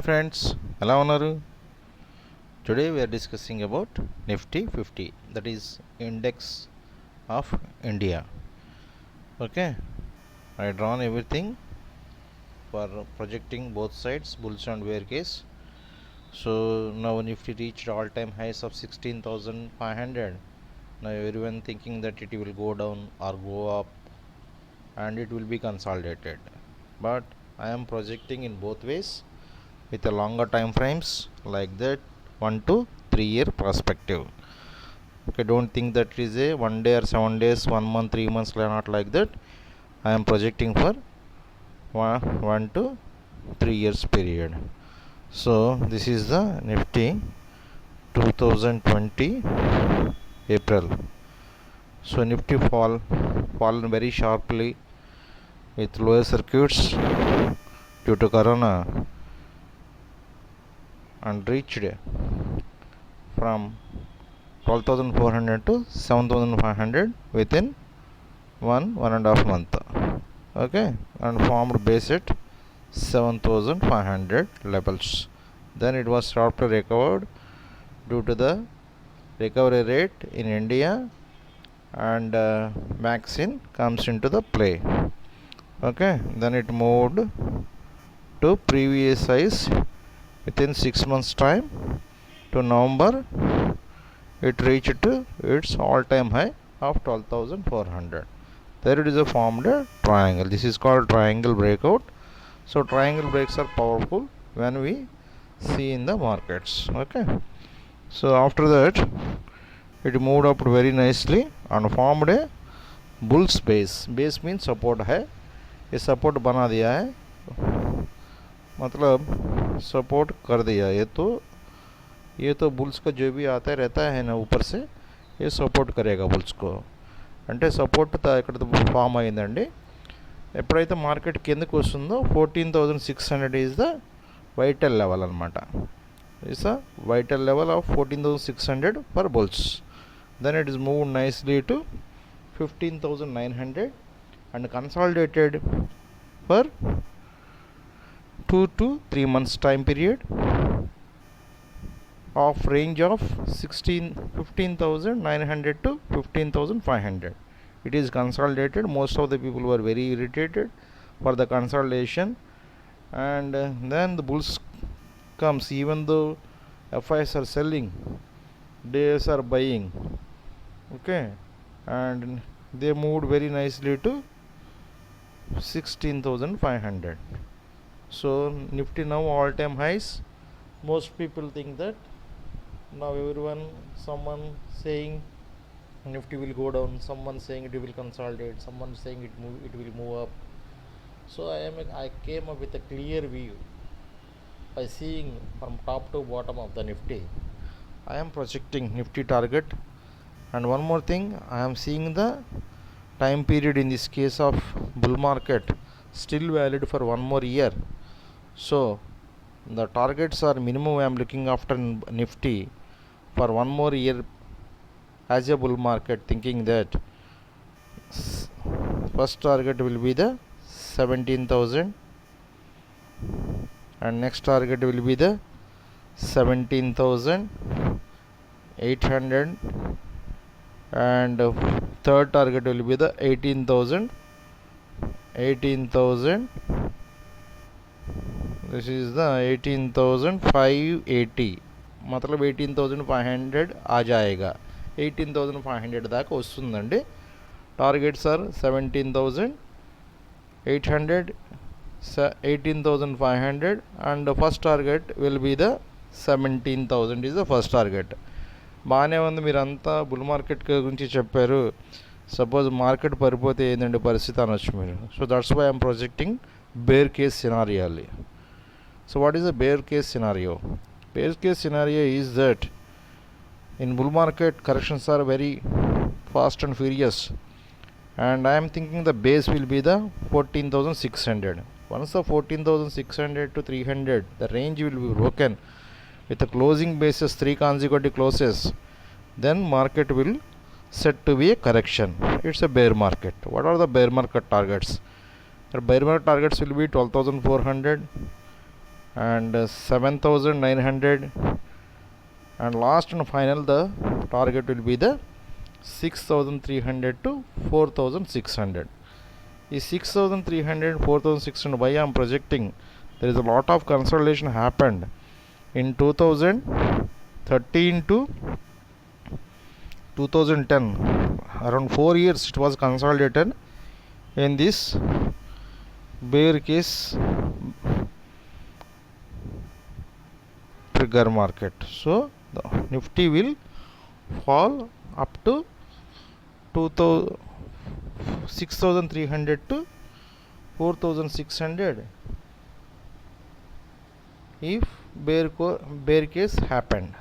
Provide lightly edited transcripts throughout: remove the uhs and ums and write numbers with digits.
friends, hello unaru. Today we are discussing about Nifty 50, that is index of India. Okay, I drawn everything for projecting both sides, bulls and bear case. So now Nifty reached all-time highs of 16,500. Now everyone thinking that it will go down or go up and it will be consolidated, but I am projecting in both ways with a longer time frames like that, 1 to 3 year perspective. Okay, don't think that it is a 1 day or 7 days, 1 month, 3 months, not like that. I am projecting for 1 to 3 years period. So this is the Nifty 2020 April. So Nifty fallen very sharply with lower circuits due to corona and reached from 12,400 to 7,500 within 1.5 month. Okay, and formed base at 7,500 levels. Then it was sharply recovered due to the recovery rate in India, and vaccine comes into the play. Okay, then it moved to previous highs within 6 months time. To November, it reached to its all-time high of 12,400. There it is a formed a triangle. This is called triangle breakout. So triangle breaks are powerful when we see in the markets. Okay, so after that it moved up very nicely and formed a bull's base. Base means support है. ये support बना दिया है, मतलब support कर दिया. ये तो बुल्स का जो भी आता रहता है ना ऊपर से, ये సపోర్ట్ కరేగా బుల్స్ को. అంటే సపోర్ట్ ఇక్కడ ఫామ్ అయిందండి. ఎప్పుడైతే మార్కెట్ కిందకు వస్తుందో 14,600 ఈజ్ ద వైటల్ లెవెల్ అనమాట. It's the vital level of 14,600 for bulls. Then it is move nicely to 15,900 and consolidated for 2 to 3 months time period of range of 15,900 to 15,500. It is consolidated. Most of the people were very irritated for the consolidation, and then the bulls comes. Even though FIs are selling, days are buying. Okay, and they moved very nicely to 16,500. So Nifty now all-time highs. Most people think that now someone saying Nifty will go down, someone saying it will consolidate, someone saying it will move up. So I came up with a clear view by seeing from top to bottom of the Nifty. I am projecting Nifty target, and one more thing, I am seeing the time period in this case of bull market still valid for 1 more year. So the targets are minimum I am looking after Nifty for 1 more year as a bull market, thinking that first target will be the 17,000 and next target will be the 17,800 and third target will be the 18,000. This is the 18,580, मतलब 18,500 आ जाएगा. 18,500 దాకా వస్తుందండి. Targets are 17,800, 18,500 and first target will be the 17,000 is the first target. బాగానే ఉంది, మీరంతా bull market గురించి చెప్పారు. Suppose market పడిపోతే ఏంటంటే పరిస్థితి అనొచ్చు మీరు. So that's why I'm projecting bear case scenario. So what is the bear case scenario? Bear case scenario is that in bull market corrections are very fast and furious, and I am thinking the base will be the 14,600. Once the 14,600 to 300, the range will be broken with the closing basis 3 consecutive closes, then market will set to be a correction. It's a bear market. What are the bear market targets? The bear market targets will be 12,400 and 7,900, and last and final the target will be the 6,300 to 4,600. Is 6,300 4,600 why I am projecting? There is a lot of consolidation happened in 2013 to 2010, around 4 years it was consolidated in this bear case trigger market. So the Nifty will fall up to 6,300 to 4,600 if bear case happened.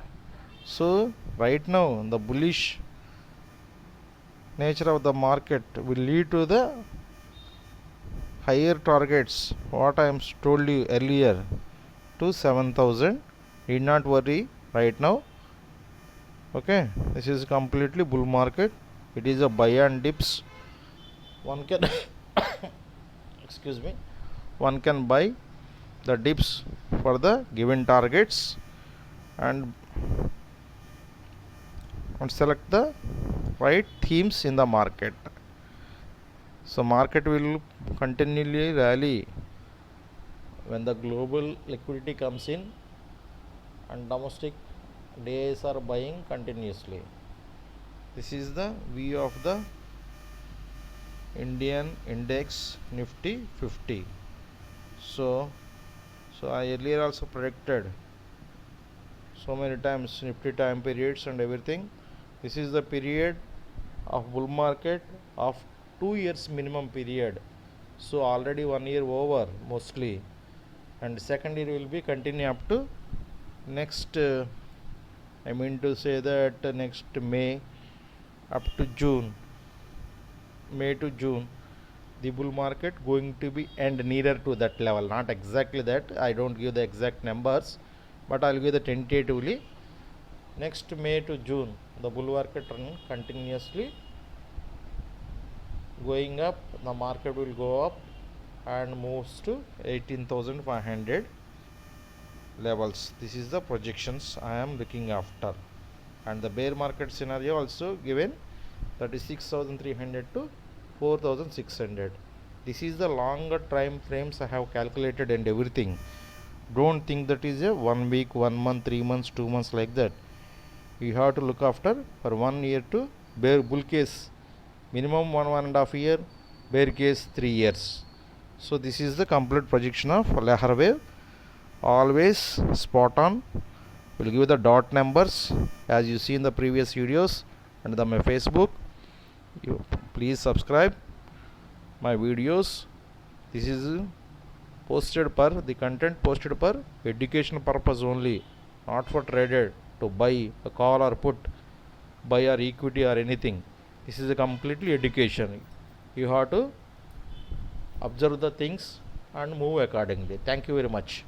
So right now the bullish nature of the market will lead to the higher targets what I am told you earlier to 7,000. Need not worry right now. Okay, this is completely bull market. It is a buy and dips. One can excuse me, one can buy the dips for the given targets and select the right themes in the market. So market will continually rally when the global liquidity comes in and domestic days are buying continuously. This is the view of the Indian index Nifty 50. So I earlier also predicted so many times Nifty time periods and everything. This is the period of bull market of 2 years minimum period. So already 1 year over mostly, and second year will be continue up to next I mean to say that next May up to June, May to June, the bull market going to be end nearer to that level. Not exactly that, I don't give the exact numbers, but I'll give the tentatively. Next May to June the bull market run continuously going up. The market will go up and moves to 18,500 levels. This is the projections I am looking after, and the bear market scenario also given, that is 6,300 to 4,600. This is the longer time frames I have calculated and everything. Don't think that is a 1 week, 1 month, 3 months, 2 months like that. You have to look after for 1 year to bear bull case minimum 1.5 year, bear case 3 years. So this is the complete projection of Lehar wave. Always spot on. Will give the dot numbers as you see in the previous videos and my Facebook. You please subscribe my videos. This is posted per the content posted per education purpose only, not for traded to buy a call or put, buy or equity or anything. This is a completely education. You have to observe the things and move accordingly. Thank you very much.